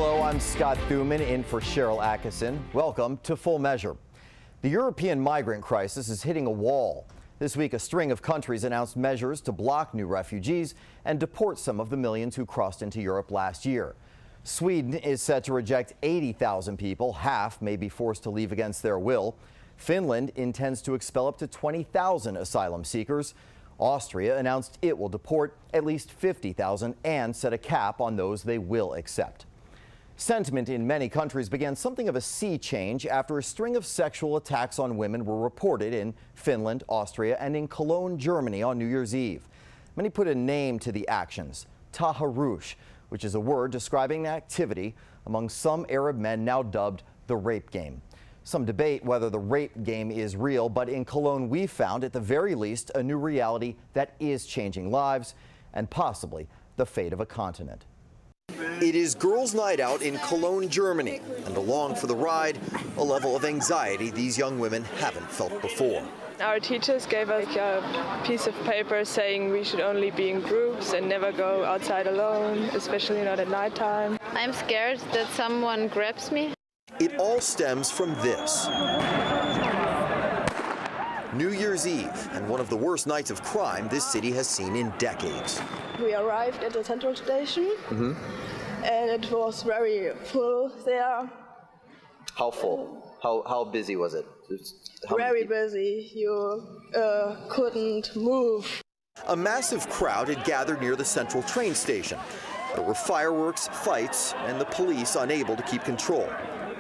Hello, I'm Scott Thuman in for Sharyl Attkisson. Welcome to Full Measure. The European migrant crisis is hitting a wall. This week, a string of countries announced measures to block new refugees and deport some of the millions who crossed into Europe last year. Sweden is set to reject 80,000 people. Half may be forced to leave against their will. Finland intends to expel up to 20,000 asylum seekers. Austria announced it will deport at least 50,000 and set a cap on those they will accept. Sentiment in many countries began something of a sea change after a string of sexual attacks on women were reported in Finland, Austria, and in Cologne, Germany on New Year's Eve. Many put a name to the actions, taharush, which is a word describing an activity among some Arab men now dubbed the rape game. Some debate whether the rape game is real, but in Cologne we found at the very least a new reality that is changing lives and possibly the fate of a continent. It is girls' night out in Cologne, Germany, and along for the ride, a level of anxiety these young women haven't felt before. Our teachers gave us a piece of paper saying we should only be in groups and never go outside alone, especially not at nighttime. I'm scared that someone grabs me. It all stems from this. New Year's Eve, and one of the worst nights of crime this city has seen in decades. We arrived at the central station, and it was very full there. How full? How busy was it? Very busy. You couldn't move. A massive crowd had gathered near the central train station. There were fireworks, fights, and the police unable to keep control.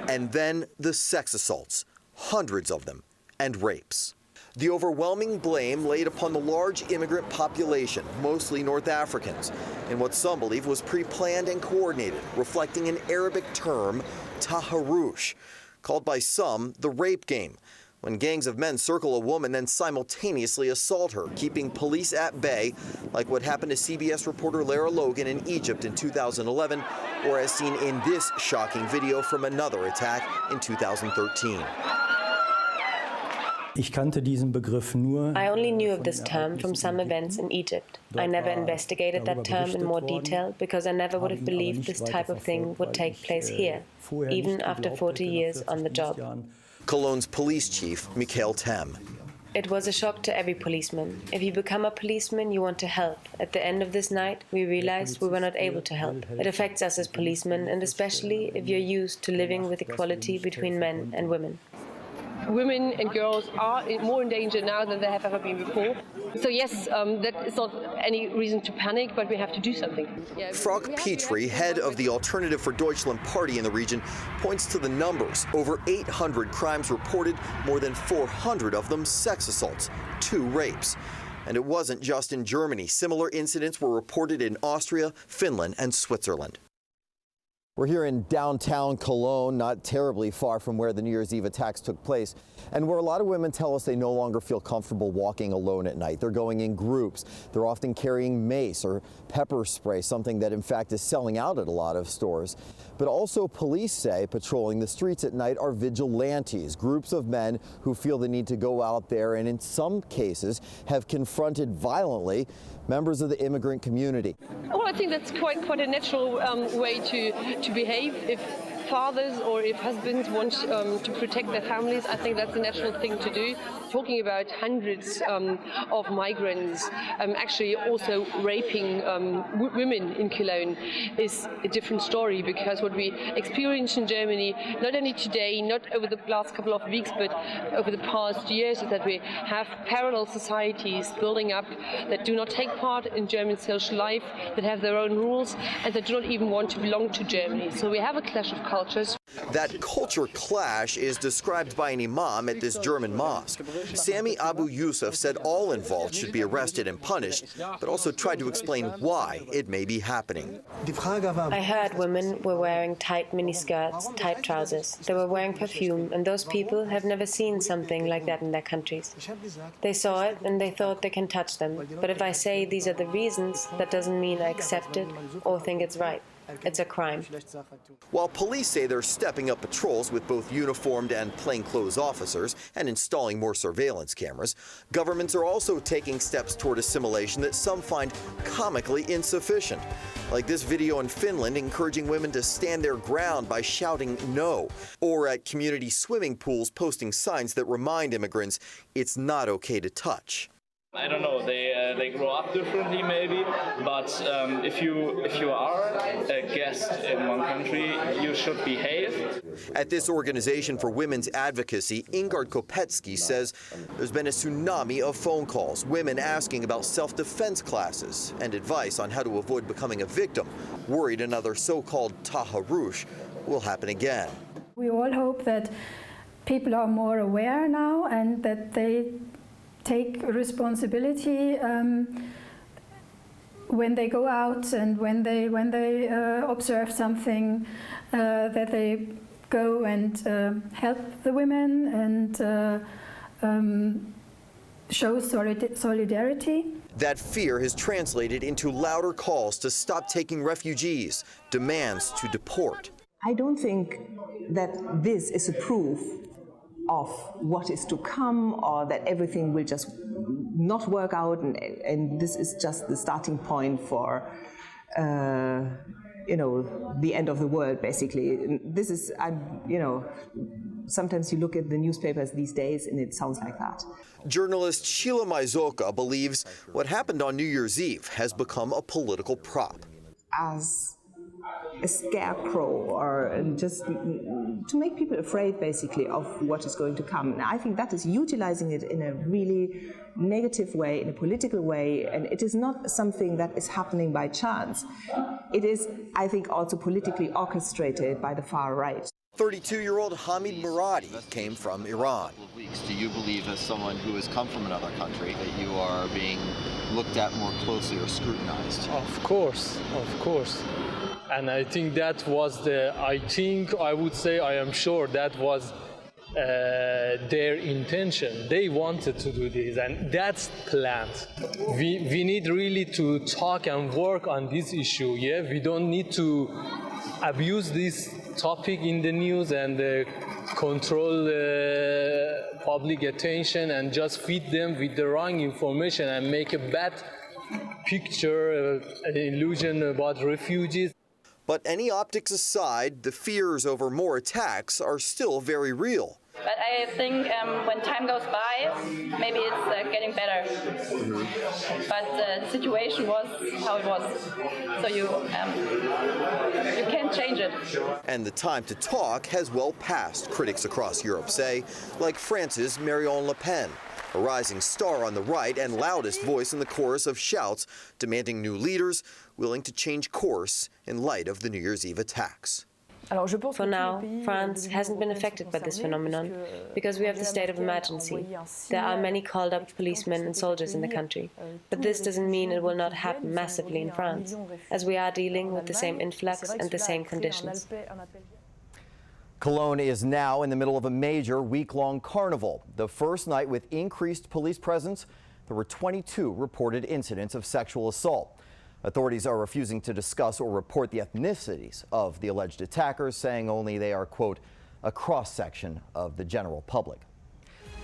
And then the sex assaults, hundreds of them, and rapes. The overwhelming blame laid upon the large immigrant population, mostly North Africans, in what some believe was pre-planned and coordinated, reflecting an Arabic term, taharush, called by some the rape game, when gangs of men circle a woman then simultaneously assault her, keeping police at bay, like what happened to CBS reporter Lara Logan in Egypt in 2011, or as seen in this shocking video from another attack in 2013. I only knew of this term from some events in Egypt. I never investigated that term in more detail because I never would have believed this type of thing would take place here, even after 40 years on the job. Cologne's police chief, Michael Tem. It was a shock to every policeman. If you become a policeman, you want to help. At the end of this night, we realized we were not able to help. It affects us as policemen, and especially if you're used to living with equality between men and women. Women and girls are more in danger now than they have ever been before. So yes, that is not any reason to panic, but we have to do something. Frauke Petry, head of the Alternative for Deutschland party in the region, points to the numbers. Over 800 crimes reported, more than 400 of them sex assaults, 2 rapes. And it wasn't just in Germany. Similar incidents were reported in Austria, Finland, and Switzerland. We're here in downtown Cologne, not terribly far from where the New Year's Eve attacks took place, and where a lot of women tell us they no longer feel comfortable walking alone at night. They're going in groups. They're often carrying mace or pepper spray, something that in fact is selling out at a lot of stores. But also police say patrolling the streets at night are vigilantes, groups of men who feel the need to go out there and in some cases have confronted violently members of the immigrant community. Well, I think that's quite a natural way to behave. If fathers or if husbands want to protect their families, I think that's a natural thing to do. Talking about hundreds of migrants actually also raping women in Cologne is a different story, because what we experience in Germany, not only today, not over the last couple of weeks, but over the past years, is that we have parallel societies building up that do not take part in German social life, that have their own rules, and that do not even want to belong to Germany. So we have a clash of cultures. That culture clash is described by an imam at this German mosque. Sami Abu Yusuf said all involved should be arrested and punished, but also tried to explain why it may be happening. I heard women were wearing tight miniskirts, tight trousers. They were wearing perfume, and those people have never seen something like that in their countries. They saw it and they thought they can touch them. But if I say these are the reasons, that doesn't mean I accept it or think it's right. It's a crime. While police say they're stepping up patrols with both uniformed and plainclothes officers and installing more surveillance cameras, governments are also taking steps toward assimilation that some find comically insufficient. Like this video in Finland encouraging women to stand their ground by shouting no, or at community swimming pools posting signs that remind immigrants it's not okay to touch. I don't know, they grow up differently maybe, but if you are a guest in one country, you should behave. At this organization for women's advocacy, Ingard Kopetsky says there's been a tsunami of phone calls, women asking about self-defense classes and advice on how to avoid becoming a victim, worried another so-called taharush will happen again. We all hope that people are more aware now and that they take responsibility when they go out and when they observe something, that they go and help the women and show solidarity. That fear has translated into louder calls to stop taking refugees, demands to deport. I don't think that this is a proof of what is to come, or that everything will just not work out, and this is just the starting point for, the end of the world, basically. This is, sometimes you look at the newspapers these days, and it sounds like that. Journalist Sheila Maizoka believes what happened on New Year's Eve has become a political prop. As a scarecrow, or just to make people afraid, basically, of what is going to come. And I think that is utilizing it in a really negative way, in a political way, and it is not something that is happening by chance. It is, I think, also politically orchestrated by the far right. 32-year-old Hamid Muradi came from Iran. Do you believe, as someone who has come from another country, that you are being looked at more closely or scrutinized? Of course. And I think that was I would say, I am sure that was their intention. They wanted to do this, and that's planned. We need really to talk and work on this issue, yeah? We don't need to abuse this topic in the news and control public attention and just feed them with the wrong information and make a bad picture, an illusion about refugees. But any optics aside, the fears over more attacks are still very real. But I think when time goes by, maybe it's getting better. But the situation was how it was, so you can't change it. And the time to talk has well passed, critics across Europe say, like France's Marine Le Pen, a rising star on the right and loudest voice in the chorus of shouts demanding new leaders willing to change course in light of the New Year's Eve attacks. For now, France hasn't been affected by this phenomenon because we have the state of emergency. There are many called-up policemen and soldiers in the country. But this doesn't mean it will not happen massively in France, as we are dealing with the same influx and the same conditions. Cologne is now in the middle of a major week-long carnival. The first night with increased police presence, there were 22 reported incidents of sexual assault. Authorities are refusing to discuss or report the ethnicities of the alleged attackers, saying only they are, quote, a cross-section of the general public.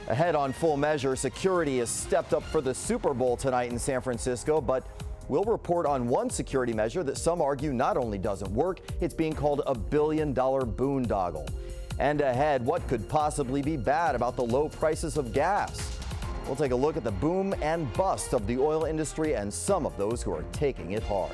Ahead on Full Measure, security is stepped up for the Super Bowl tonight in San Francisco, but we'll report on one security measure that some argue not only doesn't work, it's being called a billion-dollar boondoggle. And ahead, what could possibly be bad about the low prices of gas? We'll take a look at the boom and bust of the oil industry and some of those who are taking it hard.